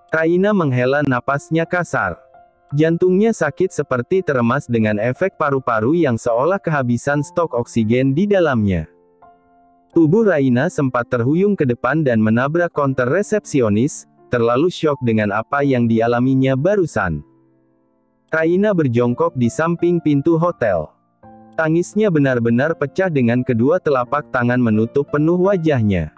Raina menghela napasnya kasar. Jantungnya sakit seperti teremas dengan efek paru-paru yang seolah kehabisan stok oksigen di dalamnya. Tubuh Raina sempat terhuyung ke depan dan menabrak konter resepsionis, terlalu syok dengan apa yang dialaminya barusan. Raina berjongkok di samping pintu hotel. Tangisnya benar-benar pecah dengan kedua telapak tangan menutup penuh wajahnya.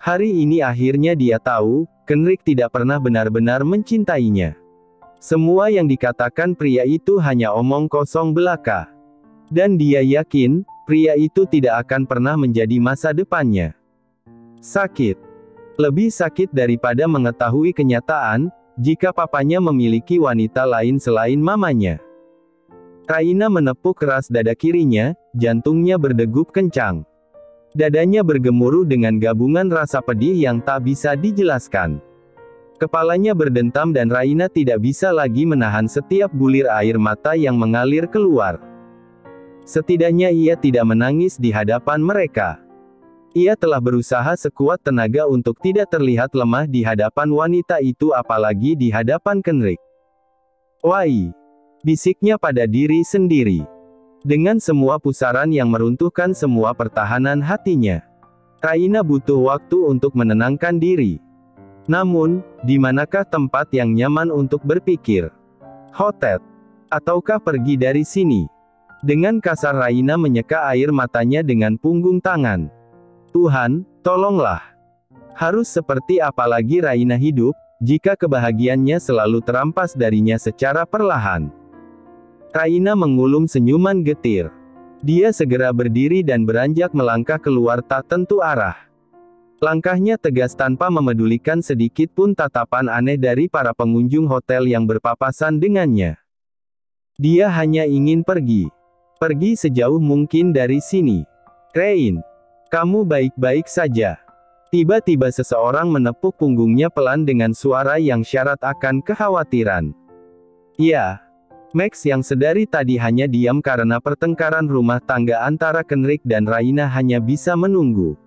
Hari ini akhirnya dia tahu, Kenrick tidak pernah benar-benar mencintainya. Semua yang dikatakan pria itu hanya omong kosong belaka. Dan dia yakin, pria itu tidak akan pernah menjadi masa depannya. Sakit. Lebih sakit daripada mengetahui kenyataan, jika papanya memiliki wanita lain selain mamanya. Raina menepuk keras dada kirinya, jantungnya berdegup kencang. Dadanya bergemuruh dengan gabungan rasa pedih yang tak bisa dijelaskan. Kepalanya berdentam dan Raina tidak bisa lagi menahan setiap bulir air mata yang mengalir keluar. Setidaknya ia tidak menangis di hadapan mereka. Ia telah berusaha sekuat tenaga untuk tidak terlihat lemah di hadapan wanita itu, apalagi di hadapan Kenrick. "Wai!" bisiknya pada diri sendiri. Dengan semua pusaran yang meruntuhkan semua pertahanan hatinya. Raina butuh waktu untuk menenangkan diri. Namun, di manakah tempat yang nyaman untuk berpikir? Hotel? Ataukah pergi dari sini? Dengan kasar Raina menyeka air matanya dengan punggung tangan. Tuhan, tolonglah. Harus seperti apa lagi Raina hidup, jika kebahagiaannya selalu terampas darinya secara perlahan? Raina mengulum senyuman getir. Dia segera berdiri dan beranjak melangkah keluar tak tentu arah. Langkahnya tegas tanpa memedulikan sedikit pun tatapan aneh dari para pengunjung hotel yang berpapasan dengannya. Dia hanya ingin pergi. Pergi sejauh mungkin dari sini. "Rain, kamu baik-baik saja?" Tiba-tiba seseorang menepuk punggungnya pelan dengan suara yang syarat akan kekhawatiran. "Ya." Max yang sedari tadi hanya diam karena pertengkaran rumah tangga antara Kenrick dan Raina hanya bisa menunggu.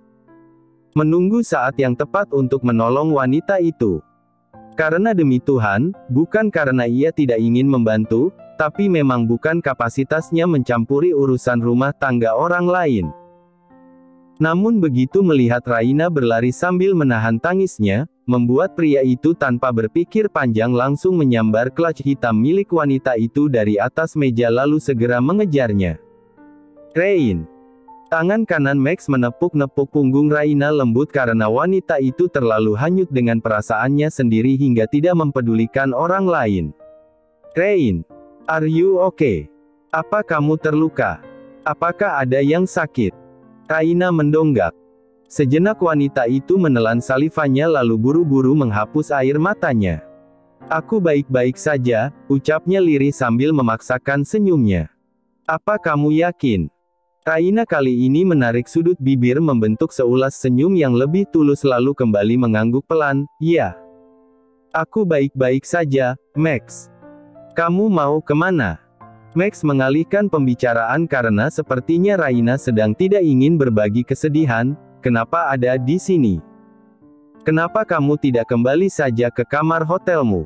Menunggu saat yang tepat untuk menolong wanita itu. Karena demi Tuhan, bukan karena ia tidak ingin membantu, tapi memang bukan kapasitasnya mencampuri urusan rumah tangga orang lain. Namun begitu melihat Raina berlari sambil menahan tangisnya, membuat pria itu tanpa berpikir panjang langsung menyambar clutch hitam milik wanita itu dari atas meja lalu segera mengejarnya. "Rain!" Tangan kanan Max menepuk-nepuk punggung Raina lembut karena wanita itu terlalu hanyut dengan perasaannya sendiri hingga tidak mempedulikan orang lain. "Rain, are you okay? Apa kamu terluka? Apakah ada yang sakit?" Raina mendonggak. Sejenak wanita itu menelan salivanya lalu buru-buru menghapus air matanya. "Aku baik-baik saja," ucapnya lirih sambil memaksakan senyumnya. "Apa kamu yakin?" Raina kali ini menarik sudut bibir membentuk seulas senyum yang lebih tulus lalu kembali mengangguk pelan, "Ya. Aku baik-baik saja, Max. Kamu mau kemana?" Max mengalihkan pembicaraan karena sepertinya Raina sedang tidak ingin berbagi kesedihan. "Kenapa ada di sini? Kenapa kamu tidak kembali saja ke kamar hotelmu?"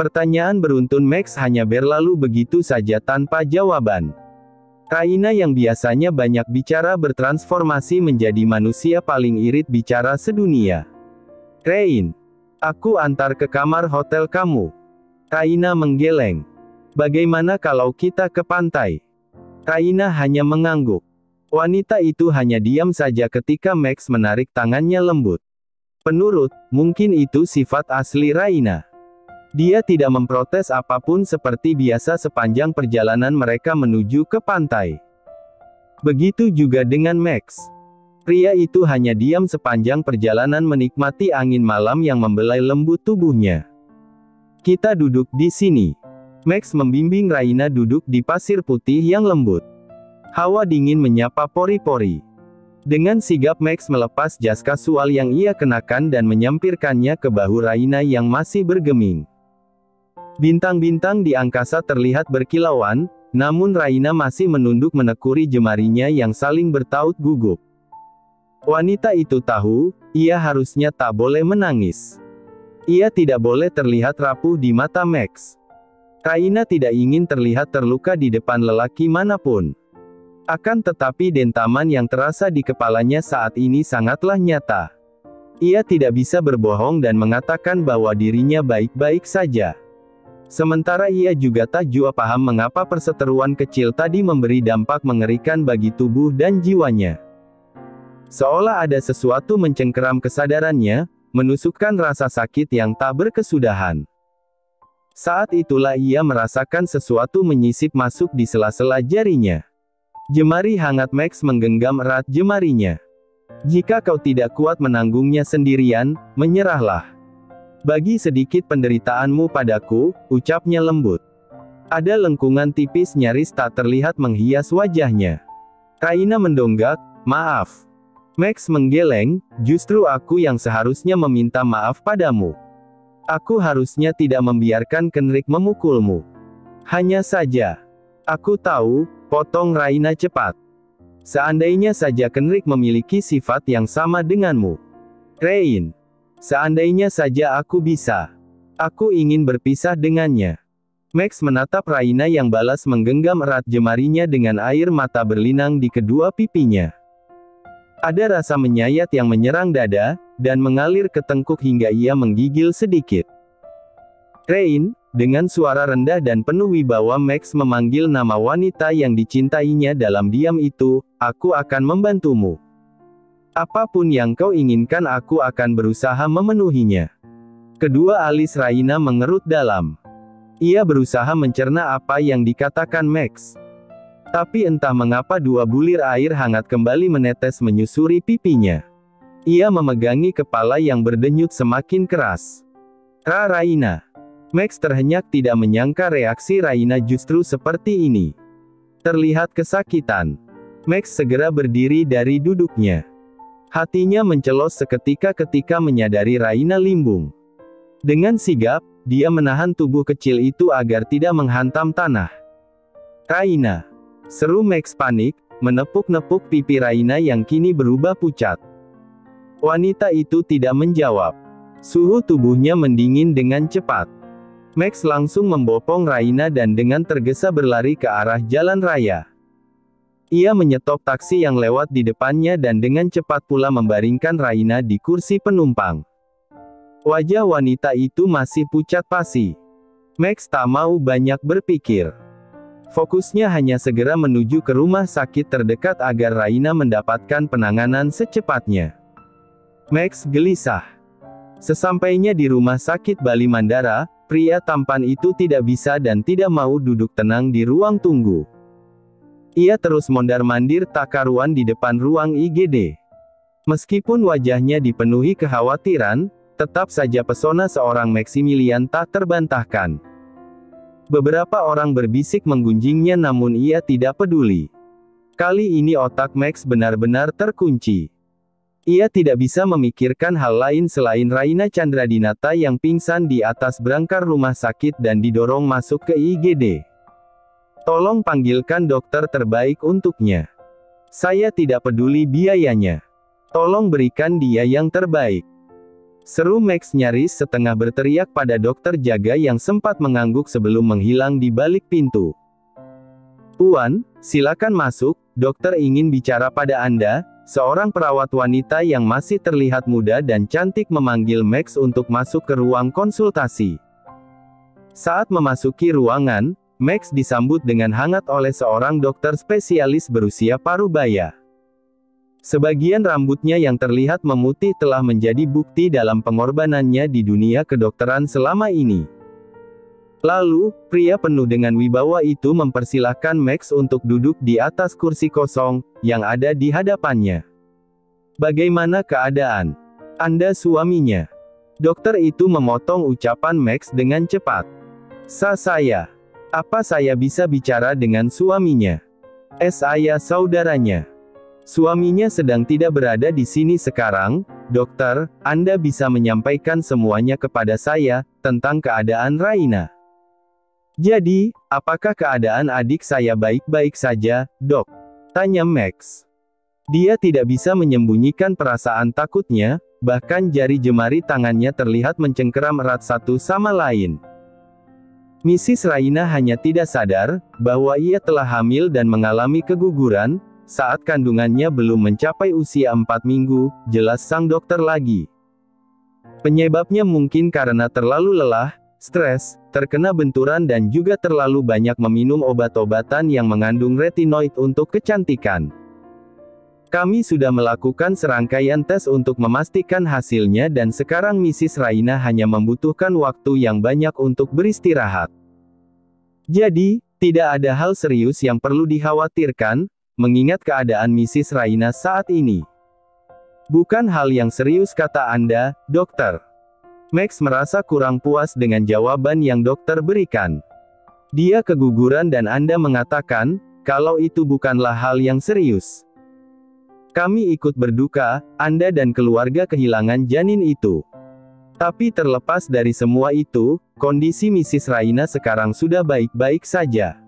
Pertanyaan beruntun Max hanya berlalu begitu saja tanpa jawaban. Raina yang biasanya banyak bicara bertransformasi menjadi manusia paling irit bicara sedunia. "Rain, aku antar ke kamar hotel kamu." Raina menggeleng. "Bagaimana kalau kita ke pantai?" Raina hanya mengangguk. Wanita itu hanya diam saja ketika Max menarik tangannya lembut. Penurut, mungkin itu sifat asli Raina. Dia tidak memprotes apapun seperti biasa sepanjang perjalanan mereka menuju ke pantai. Begitu juga dengan Max. Pria itu hanya diam sepanjang perjalanan menikmati angin malam yang membelai lembut tubuhnya. "Kita duduk di sini." Max membimbing Raina duduk di pasir putih yang lembut. Hawa dingin menyapa pori-pori. Dengan sigap Max melepas jas kasual yang ia kenakan dan menyampirkannya ke bahu Raina yang masih bergeming. Bintang-bintang di angkasa terlihat berkilauan, namun Raina masih menunduk menekuri jemarinya yang saling bertaut gugup. Wanita itu tahu, ia harusnya tak boleh menangis. Ia tidak boleh terlihat rapuh di mata Max. Raina tidak ingin terlihat terluka di depan lelaki manapun. Akan tetapi dentaman yang terasa di kepalanya saat ini sangatlah nyata. Ia tidak bisa berbohong dan mengatakan bahwa dirinya baik-baik saja. Sementara ia juga tak jua paham mengapa perseteruan kecil tadi memberi dampak mengerikan bagi tubuh dan jiwanya. Seolah ada sesuatu mencengkeram kesadarannya, menusukkan rasa sakit yang tak berkesudahan. Saat itulah ia merasakan sesuatu menyisip masuk di sela-sela jarinya. Jemari hangat Max menggenggam erat jemarinya. Jika kau tidak kuat menanggungnya sendirian, menyerahlah. Bagi sedikit penderitaanmu padaku, ucapnya lembut. Ada lengkungan tipis nyaris tak terlihat menghias wajahnya. Raina mendonggak, maaf. Max menggeleng, justru aku yang seharusnya meminta maaf padamu. Aku harusnya tidak membiarkan Kenrick memukulmu. Hanya saja. Aku tahu, potong Raina cepat. Seandainya saja Kenrick memiliki sifat yang sama denganmu. Rain. Seandainya saja aku bisa. Aku ingin berpisah dengannya. Max menatap Raina yang balas menggenggam erat jemarinya dengan air mata berlinang di kedua pipinya. Ada rasa menyayat yang menyerang dada, dan mengalir ke tengkuk hingga ia menggigil sedikit. Rain, dengan suara rendah dan penuh wibawa Max memanggil nama wanita yang dicintainya dalam diam itu, aku akan membantumu. Apapun yang kau inginkan aku akan berusaha memenuhinya. Kedua alis Raina mengerut dalam. Ia berusaha mencerna apa yang dikatakan Max. Tapi entah mengapa dua bulir air hangat kembali menetes menyusuri pipinya. Ia memegangi kepala yang berdenyut semakin keras. Raina. Max terhenyak tidak menyangka reaksi Raina justru seperti ini. Terlihat kesakitan. Max segera berdiri dari duduknya. Hatinya mencelos seketika ketika menyadari Raina limbung. Dengan sigap, dia menahan tubuh kecil itu agar tidak menghantam tanah. Raina. Seru Max panik, menepuk-nepuk pipi Raina yang kini berubah pucat. Wanita itu tidak menjawab. Suhu tubuhnya mendingin dengan cepat. Max langsung membopong Raina dan dengan tergesa berlari ke arah jalan raya. Ia menyetop taksi yang lewat di depannya dan dengan cepat pula membaringkan Raina di kursi penumpang. Wajah wanita itu masih pucat pasi. Max tak mau banyak berpikir. Fokusnya hanya segera menuju ke rumah sakit terdekat agar Raina mendapatkan penanganan secepatnya. Max gelisah. Sesampainya di rumah sakit Bali Mandara, pria tampan itu tidak bisa dan tidak mau duduk tenang di ruang tunggu. Ia terus mondar-mandir tak karuan di depan ruang IGD. Meskipun wajahnya dipenuhi kekhawatiran, tetap saja pesona seorang Maximilian tak terbantahkan. Beberapa orang berbisik menggunjingnya namun ia tidak peduli. Kali ini otak Max benar-benar terkunci. Ia tidak bisa memikirkan hal lain selain Raina Chandradinata yang pingsan di atas brangkar rumah sakit dan didorong masuk ke IGD. Tolong panggilkan dokter terbaik untuknya. Saya tidak peduli biayanya. Tolong berikan dia yang terbaik. Seru Max nyaris setengah berteriak pada dokter jaga yang sempat mengangguk sebelum menghilang di balik pintu. Puan, silakan masuk, dokter ingin bicara pada Anda. Seorang perawat wanita yang masih terlihat muda dan cantik memanggil Max untuk masuk ke ruang konsultasi. Saat memasuki ruangan, Max disambut dengan hangat oleh seorang dokter spesialis berusia parubaya. Sebagian rambutnya yang terlihat memutih telah menjadi bukti dalam pengorbanannya di dunia kedokteran selama ini. Lalu, pria penuh dengan wibawa itu mempersilahkan Max untuk duduk di atas kursi kosong, yang ada di hadapannya. Bagaimana keadaan? Anda suaminya? Dokter itu memotong ucapan Max dengan cepat. Saya. Apa saya bisa bicara dengan suaminya? Saya saudaranya. Suaminya sedang tidak berada di sini sekarang, dokter, Anda bisa menyampaikan semuanya kepada saya, tentang keadaan Raina. Jadi, apakah keadaan adik saya baik-baik saja, dok? Tanya Max. Dia tidak bisa menyembunyikan perasaan takutnya, bahkan jari jemari tangannya terlihat mencengkeram erat satu sama lain. Mrs. Raina hanya tidak sadar bahwa ia telah hamil dan mengalami keguguran saat kandungannya belum mencapai usia 4 minggu, jelas sang dokter lagi. Penyebabnya mungkin karena terlalu lelah, stres, terkena benturan dan juga terlalu banyak meminum obat-obatan yang mengandung retinoid untuk kecantikan. Kami sudah melakukan serangkaian tes untuk memastikan hasilnya dan sekarang Mrs. Raina hanya membutuhkan waktu yang banyak untuk beristirahat. Jadi, tidak ada hal serius yang perlu dikhawatirkan, mengingat keadaan Mrs. Raina saat ini. Bukan hal yang serius kata Anda, dokter. Max merasa kurang puas dengan jawaban yang dokter berikan. Dia keguguran dan Anda mengatakan, kalau itu bukanlah hal yang serius. Kami ikut berduka, Anda dan keluarga kehilangan janin itu. Tapi terlepas dari semua itu, kondisi Mrs. Raina sekarang sudah baik-baik saja.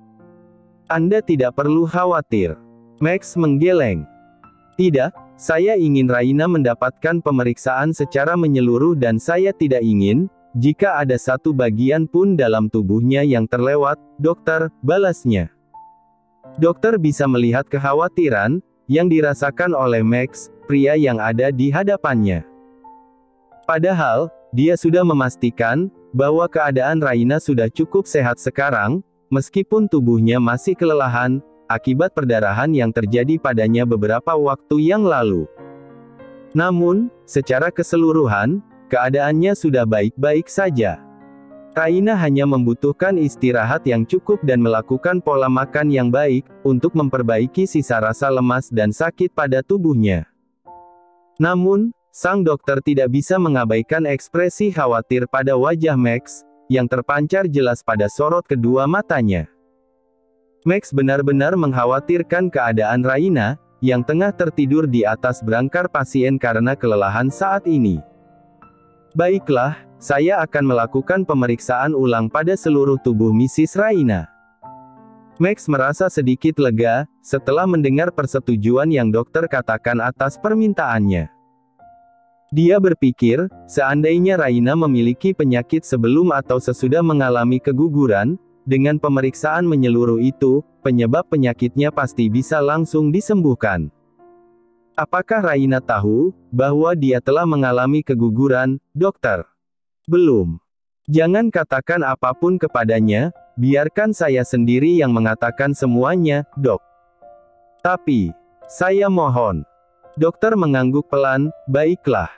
Anda tidak perlu khawatir. Max menggeleng. Tidak, saya ingin Raina mendapatkan pemeriksaan secara menyeluruh dan saya tidak ingin, jika ada satu bagian pun dalam tubuhnya yang terlewat, dokter, balasnya. Dokter bisa melihat kekhawatiran yang dirasakan oleh Max, pria yang ada di hadapannya. Padahal, dia sudah memastikan bahwa keadaan Raina sudah cukup sehat sekarang, meskipun tubuhnya masih kelelahan, akibat perdarahan yang terjadi padanya beberapa waktu yang lalu. Namun, secara keseluruhan, keadaannya sudah baik-baik saja. Raina hanya membutuhkan istirahat yang cukup dan melakukan pola makan yang baik, untuk memperbaiki sisa rasa lemas dan sakit pada tubuhnya. Namun, sang dokter tidak bisa mengabaikan ekspresi khawatir pada wajah Max, yang terpancar jelas pada sorot kedua matanya. Max benar-benar mengkhawatirkan keadaan Raina, yang tengah tertidur di atas brangkar pasien karena kelelahan saat ini. Baiklah, saya akan melakukan pemeriksaan ulang pada seluruh tubuh Mrs. Raina. Max merasa sedikit lega, setelah mendengar persetujuan yang dokter katakan atas permintaannya. Dia berpikir, seandainya Raina memiliki penyakit sebelum atau sesudah mengalami keguguran, dengan pemeriksaan menyeluruh itu, penyebab penyakitnya pasti bisa langsung disembuhkan. Apakah Raina tahu bahwa dia telah mengalami keguguran, dokter? Belum. Jangan katakan apapun kepadanya, biarkan saya sendiri yang mengatakan semuanya, dok. Tapi, saya mohon. Dokter mengangguk pelan, baiklah.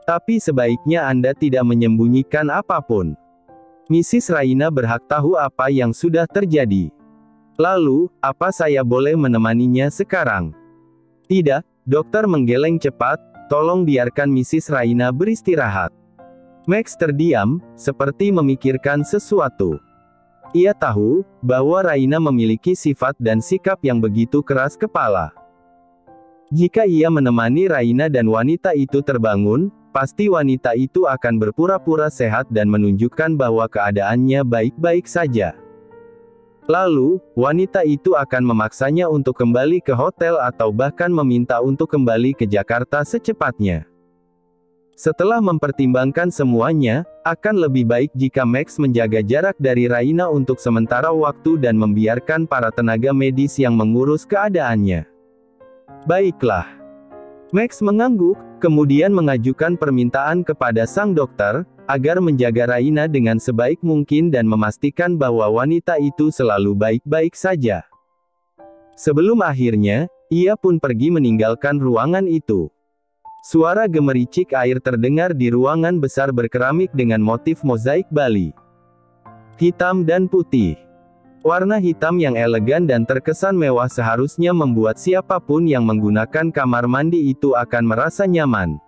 Tapi sebaiknya Anda tidak menyembunyikan apapun. Mrs. Raina berhak tahu apa yang sudah terjadi. Lalu, apa saya boleh menemaninya sekarang? Tidak, dokter menggeleng cepat, tolong biarkan Mrs. Raina beristirahat. Max terdiam, seperti memikirkan sesuatu. Ia tahu bahwa Raina memiliki sifat dan sikap yang begitu keras kepala. Jika ia menemani Raina dan wanita itu terbangun, pasti wanita itu akan berpura-pura sehat dan menunjukkan bahwa keadaannya baik-baik saja. Lalu, wanita itu akan memaksanya untuk kembali ke hotel atau bahkan meminta untuk kembali ke Jakarta secepatnya. Setelah mempertimbangkan semuanya, akan lebih baik jika Max menjaga jarak dari Raina untuk sementara waktu dan membiarkan para tenaga medis yang mengurus keadaannya. Baiklah. Max mengangguk, kemudian mengajukan permintaan kepada sang dokter, agar menjaga Raina dengan sebaik mungkin dan memastikan bahwa wanita itu selalu baik-baik saja. Sebelum akhirnya, ia pun pergi meninggalkan ruangan itu. Suara gemericik air terdengar di ruangan besar berkeramik dengan motif mozaik Bali. Hitam dan putih. Warna hitam yang elegan dan terkesan mewah seharusnya membuat siapapun yang menggunakan kamar mandi itu akan merasa nyaman.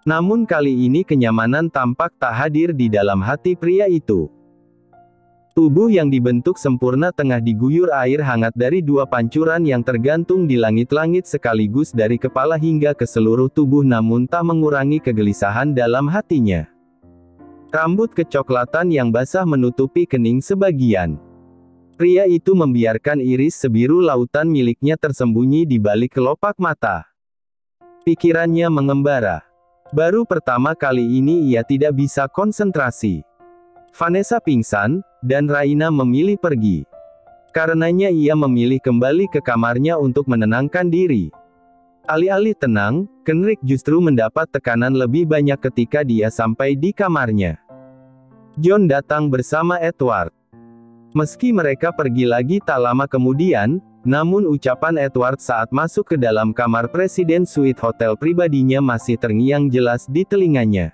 Namun kali ini kenyamanan tampak tak hadir di dalam hati pria itu. Tubuh yang dibentuk sempurna tengah diguyur air hangat dari dua pancuran yang tergantung di langit-langit sekaligus dari kepala hingga ke seluruh tubuh namun tak mengurangi kegelisahan dalam hatinya. Rambut kecoklatan yang basah menutupi kening sebagian. Pria itu membiarkan iris sebiru lautan miliknya tersembunyi di balik kelopak mata. Pikirannya mengembara. Baru pertama kali ini ia tidak bisa konsentrasi. Vanessa pingsan, dan Raina memilih pergi. Karenanya ia memilih kembali ke kamarnya untuk menenangkan diri. Alih-alih tenang, Kenrick justru mendapat tekanan lebih banyak ketika dia sampai di kamarnya. John datang bersama Edward. Meski mereka pergi lagi tak lama kemudian, namun ucapan Edward saat masuk ke dalam kamar Presiden Suite hotel pribadinya masih terngiang jelas di telinganya.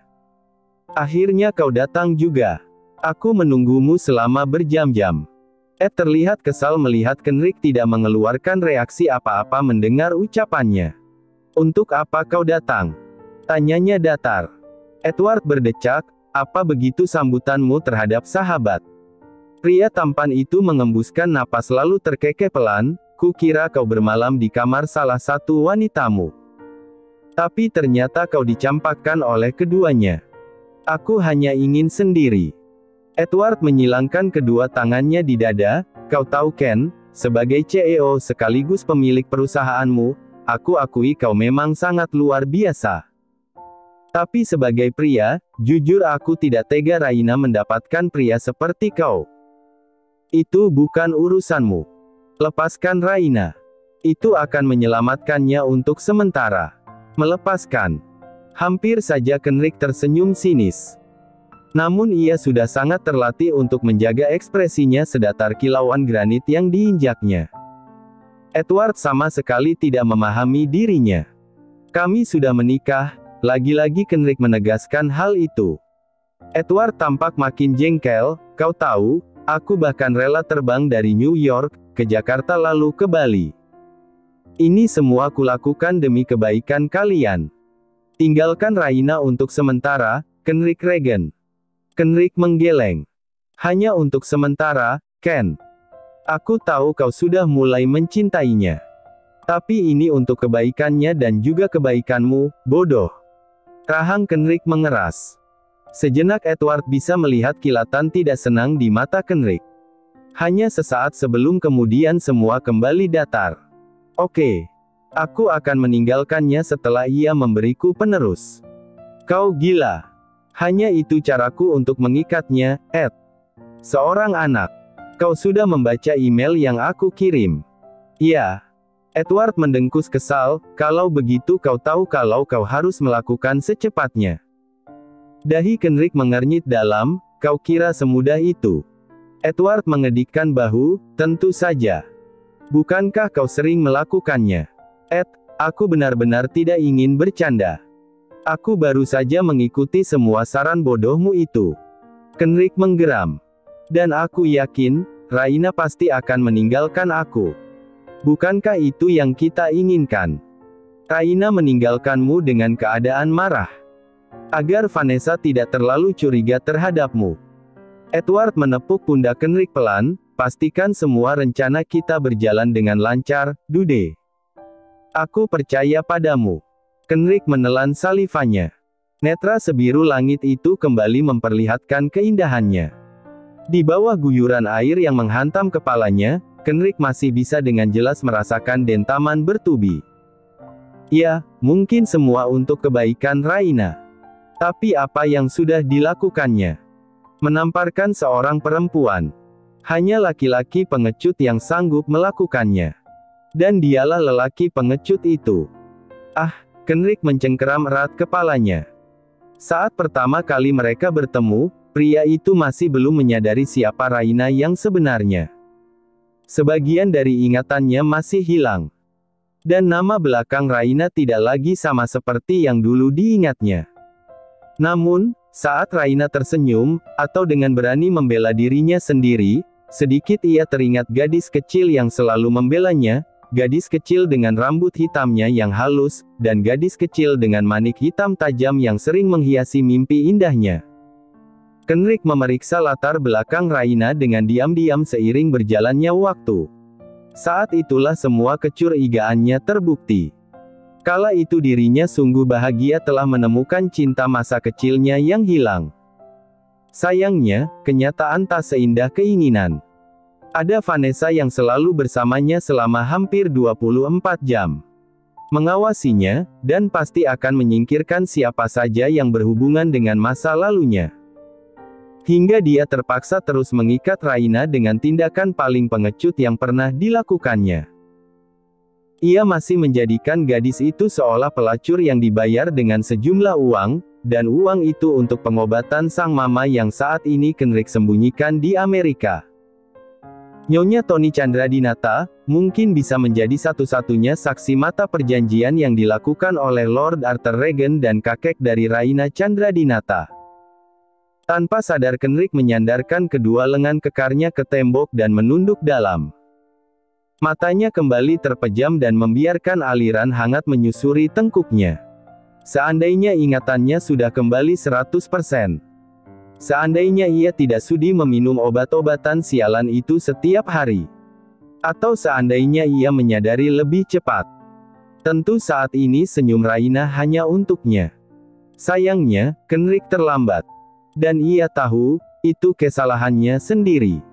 Akhirnya kau datang juga. Aku menunggumu selama berjam-jam. Ed terlihat kesal melihat Kenrick tidak mengeluarkan reaksi apa-apa mendengar ucapannya. Untuk apa kau datang? Tanyanya datar. Edward berdecak, apa begitu sambutanmu terhadap sahabat? Pria tampan itu mengembuskan napas lalu terkekeh pelan, kukira kau bermalam di kamar salah satu wanitamu. Tapi ternyata kau dicampakkan oleh keduanya. Aku hanya ingin sendiri. Edward menyilangkan kedua tangannya di dada, kau tahu Ken, sebagai CEO sekaligus pemilik perusahaanmu, aku akui kau memang sangat luar biasa. Tapi sebagai pria, jujur aku tidak tega Raina mendapatkan pria seperti kau. Itu bukan urusanmu. Lepaskan Raina. Itu akan menyelamatkannya untuk sementara. Melepaskan. Hampir saja Kenrick tersenyum sinis. Namun ia sudah sangat terlatih untuk menjaga ekspresinya sedatar kilauan granit yang diinjaknya. Edward sama sekali tidak memahami dirinya. Kami sudah menikah, lagi-lagi Kenrick menegaskan hal itu. Edward tampak makin jengkel, kau tahu, aku bahkan rela terbang dari New York ke Jakarta lalu ke Bali. Ini semua kulakukan demi kebaikan kalian. Tinggalkan Raina untuk sementara, Kenrick Regan. Kenrick menggeleng. Hanya untuk sementara, Ken. Aku tahu kau sudah mulai mencintainya. Tapi ini untuk kebaikannya dan juga kebaikanmu, bodoh. Rahang Kenrick mengeras. Sejenak Edward bisa melihat kilatan tidak senang di mata Kenrick. Hanya sesaat sebelum kemudian semua kembali datar. Oke. Aku akan meninggalkannya setelah ia memberiku penerus. Kau gila. Hanya itu caraku untuk mengikatnya, Ed. Seorang anak. Kau sudah membaca email yang aku kirim. Ya. Edward mendengkus kesal, kalau begitu kau tahu kalau kau harus melakukan secepatnya. Dahi Kenrick mengernyit dalam, kau kira semudah itu? Edward mengedikkan bahu, tentu saja. Bukankah kau sering melakukannya? Ed, aku benar-benar tidak ingin bercanda. Aku baru saja mengikuti semua saran bodohmu itu. Kenrick menggeram. Dan aku yakin, Raina pasti akan meninggalkan aku. Bukankah itu yang kita inginkan? Raina meninggalkanmu dengan keadaan marah. Agar Vanessa tidak terlalu curiga terhadapmu. Edward menepuk pundak Kenrick pelan, pastikan semua rencana kita berjalan dengan lancar, Dude. Aku percaya padamu. Kenrick menelan salivanya. Netra sebiru langit itu kembali memperlihatkan keindahannya. Di bawah guyuran air yang menghantam kepalanya, Kenrick masih bisa dengan jelas merasakan dentaman bertubi. Ya, mungkin semua untuk kebaikan Raina. Tapi apa yang sudah dilakukannya? Menamparkan seorang perempuan. Hanya laki-laki pengecut yang sanggup melakukannya. Dan dialah lelaki pengecut itu. Ah, Kenrick mencengkeram erat kepalanya. Saat pertama kali mereka bertemu, pria itu masih belum menyadari siapa Raina yang sebenarnya. Sebagian dari ingatannya masih hilang. Dan nama belakang Raina tidak lagi sama seperti yang dulu diingatnya. Namun, saat Raina tersenyum, atau dengan berani membela dirinya sendiri, sedikit ia teringat gadis kecil yang selalu membelanya, gadis kecil dengan rambut hitamnya yang halus, dan gadis kecil dengan manik hitam tajam yang sering menghiasi mimpi indahnya. Kenrick memeriksa latar belakang Raina dengan diam-diam seiring berjalannya waktu. Saat itulah semua kecurigaannya terbukti. Kala itu dirinya sungguh bahagia telah menemukan cinta masa kecilnya yang hilang. Sayangnya, kenyataan tak seindah keinginan. Ada Vanessa yang selalu bersamanya selama hampir 24 jam. mengawasinya, dan pasti akan menyingkirkan siapa saja yang berhubungan dengan masa lalunya. Hingga dia terpaksa terus mengikat Raina dengan tindakan paling pengecut yang pernah dilakukannya. Ia masih menjadikan gadis itu seolah pelacur yang dibayar dengan sejumlah uang, dan uang itu untuk pengobatan sang mama yang saat ini Kendrick sembunyikan di Amerika. Nyonya Tony Chandradinata, mungkin bisa menjadi satu-satunya saksi mata perjanjian yang dilakukan oleh Lord Arthur Regan dan kakek dari Raina Chandradinata. Tanpa sadar Kendrick menyandarkan kedua lengan kekarnya ke tembok dan menunduk dalam. Matanya kembali terpejam dan membiarkan aliran hangat menyusuri tengkuknya. Seandainya ingatannya sudah kembali 100%. Seandainya ia tidak sudi meminum obat-obatan sialan itu setiap hari. Atau seandainya ia menyadari lebih cepat. Tentu saat ini senyum Raina hanya untuknya. Sayangnya, Kendrick terlambat. Dan ia tahu, itu kesalahannya sendiri.